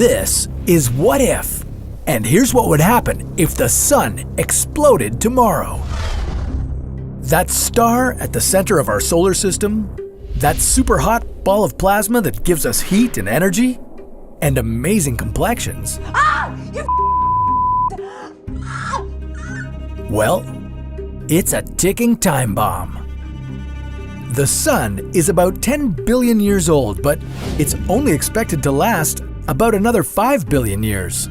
This is What If, and here's what would happen if the sun exploded tomorrow. That star at the center of our solar system, that super hot ball of plasma that gives us heat and energy, and amazing complexions. Well, it's a ticking time bomb. The sun is about 10 billion years old, but it's only expected to last about another 5 billion years.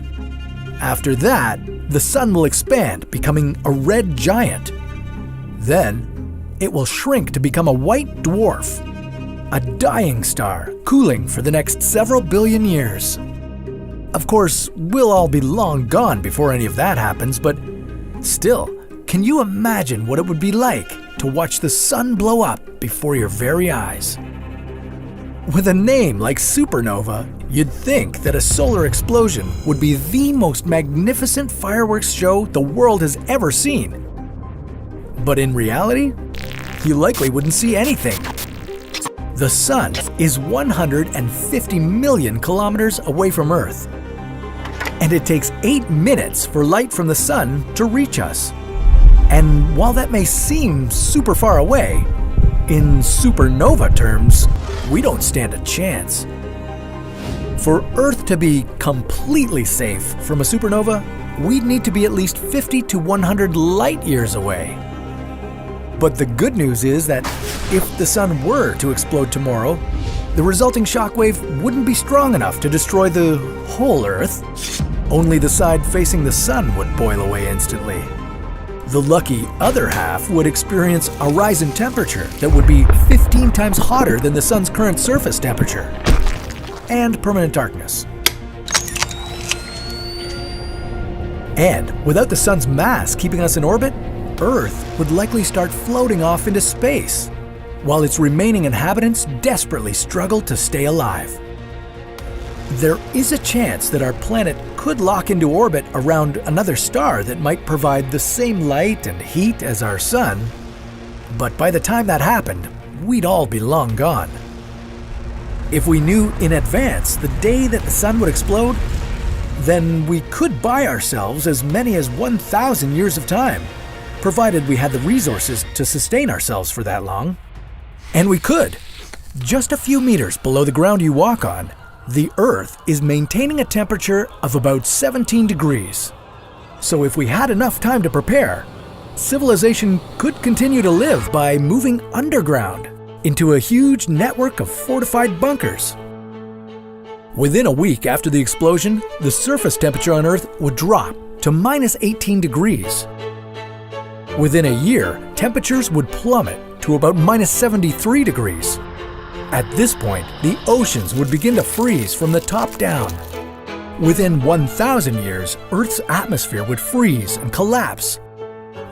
After that, the sun will expand, becoming a red giant. Then, it will shrink to become a white dwarf, a dying star, cooling for the next several billion years. Of course, we'll all be long gone before any of that happens, but still, can you imagine what it would be like to watch the sun blow up before your very eyes? With a name like supernova, you'd think that a solar explosion would be the most magnificent fireworks show the world has ever seen. But in reality, you likely wouldn't see anything. The sun is 150 million kilometers away from Earth, and it takes 8 minutes for light from the sun to reach us. And while that may seem super far away, in supernova terms, we don't stand a chance. For Earth to be completely safe from a supernova, we'd need to be at least 50 to 100 light years away. But the good news is that if the sun were to explode tomorrow, the resulting shockwave wouldn't be strong enough to destroy the whole Earth. Only the side facing the sun would boil away instantly. The lucky other half would experience a rise in temperature that would be 15 times hotter than the sun's current surface temperature, and permanent darkness. And without the sun's mass keeping us in orbit, Earth would likely start floating off into space, while its remaining inhabitants desperately struggle to stay alive. There is a chance that our planet could lock into orbit around another star that might provide the same light and heat as our sun, but by the time that happened, we'd all be long gone. If we knew in advance the day that the sun would explode, then we could buy ourselves as many as 1,000 years of time, provided we had the resources to sustain ourselves for that long. And we could. Just a few meters below the ground you walk on, the Earth is maintaining a temperature of about 17 degrees. So if we had enough time to prepare, civilization could continue to live by moving underground into a huge network of fortified bunkers. Within a week after the explosion, the surface temperature on Earth would drop to minus 18 degrees. Within a year, temperatures would plummet to about minus 73 degrees. At this point, the oceans would begin to freeze from the top down. Within 1,000 years, Earth's atmosphere would freeze and collapse,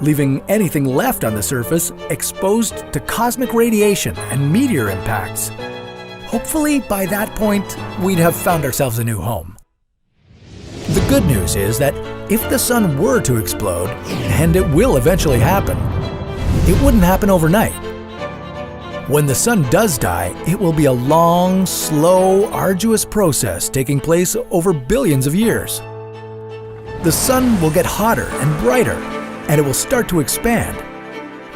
leaving anything left on the surface exposed to cosmic radiation and meteor impacts. Hopefully, by that point, we'd have found ourselves a new home. The good news is that if the sun were to explode, and it will eventually happen, it wouldn't happen overnight. When the sun does die, it will be a long, slow, arduous process taking place over billions of years. The sun will get hotter and brighter, and it will start to expand.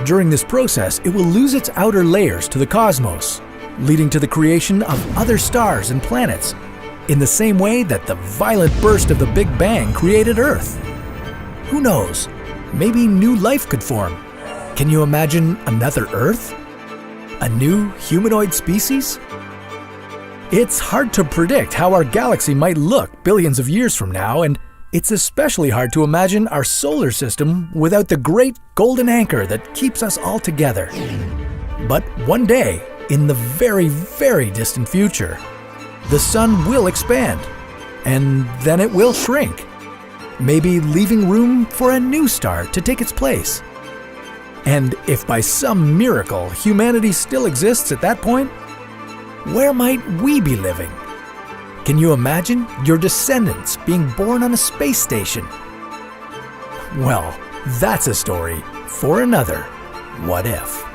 During this process, it will lose its outer layers to the cosmos, leading to the creation of other stars and planets, in the same way that the violent burst of the Big Bang created Earth. Who knows? Maybe new life could form. Can you imagine another Earth? A new humanoid species? It's hard to predict how our galaxy might look billions of years from now, and it's especially hard to imagine our solar system without the great golden anchor that keeps us all together. But one day, in the very, very distant future, the sun will expand, and then it will shrink, maybe leaving room for a new star to take its place. And if by some miracle humanity still exists at that point, where might we be living? Can you imagine your descendants being born on a space station? Well, that's a story for another What If.